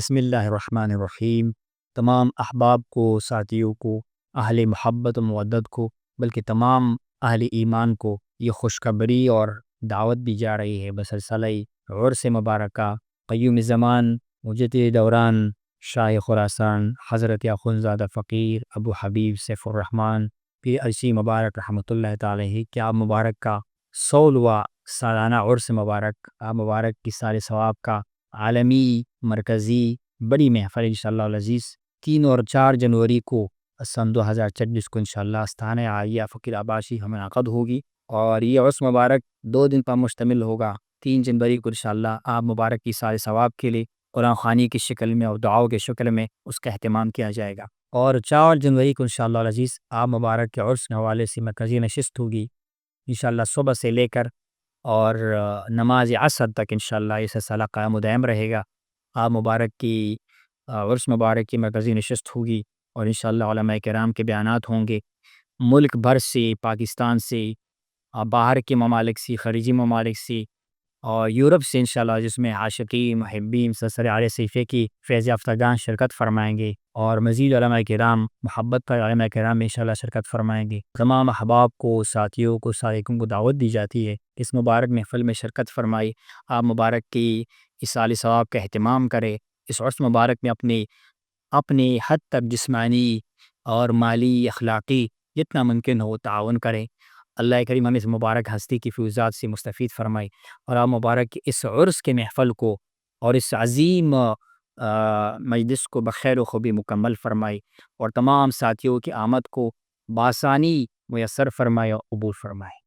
بسم اللہ الرحمن الرحیم۔ تمام احباب کو، ساتھیوں کو، اہل محبت و مودت کو، بلکہ تمام اہل ایمان کو یہ خوشخبری اور دعوت دی جا رہی ہے بسلسلہ عرس مبارکہ قیوم زمان مجدد دوران شاہ خراسان حضرت اخندزادہ فقیر ابو حبیب سیف الرحمن پیر عرسی مبارک رحمۃ اللہ تعالی علیہ کہ آپ مبارک کا 100واں سالانہ عرس مبارک، آپ مبارک کی سال ثواب کا عالمی مرکزی بڑی محفل انشاءاللہ العزیز 3 اور 4 جنوری کو سن 2026 کو انشاءاللہ استانہ عالیہ فقیر عباسی ہمیں منعقد ہوگی، اور یہ عرس مبارک 2 دن پر مشتمل ہوگا۔ 3 جنوری کو انشاءاللہ آپ مبارک کی سال ثواب کے لیے قرآن خوانی کی شکل میں اور دعاؤں کے شکل میں اس کا اہتمام کیا جائے گا، اور 4 جنوری کو انشاءاللہ العزیز آپ مبارک کے عرس کے حوالے سے مرکزی نشست ہوگی انشاءاللہ صبح سے لے کر اور نماز عصر تک انشاءاللہ یہ سلسلہ قائم و دائم رہے گا۔ آپ مبارک کی عرس مبارک کی مرکزی نشست ہوگی، اور انشاءاللہ علماء کرام کے بیانات ہوں گے ملک بھر سے، پاکستان سے، باہر کے ممالک سے، خلیجی ممالک سے، اور یورپ سے انشاءاللہ، جس میں عاشقین محبین سرسر اعلی صیفے کی فیض یافتگان شرکت فرمائیں گے، اور مزید علماء کرام محبت کا علماء کرام میں انشاءاللہ شرکت فرمائیں گے۔ تمام احباب کو، ساتھیوں کو، سائقوں کو دعوت دی جاتی ہے اس مبارک محفل میں شرکت فرمائی، آپ مبارک کی اس سال ثواب کا اہتمام کرے، اس عرس مبارک میں اپنی حد تک جسمانی اور مالی اخلاقی جتنا ممکن ہو تعاون کریں۔ اللہ کریم ہمیں اس مبارک ہستی کی فیوزات سے مستفید فرمائے، اور آپ مبارک کی اس عرس کے محفل کو اور اس عظیم مجلس کو بخیر و خوبی مکمل فرمائے، اور تمام ساتھیوں کی آمد کو بآسانی میسر فرمائے اور قبول فرمائے۔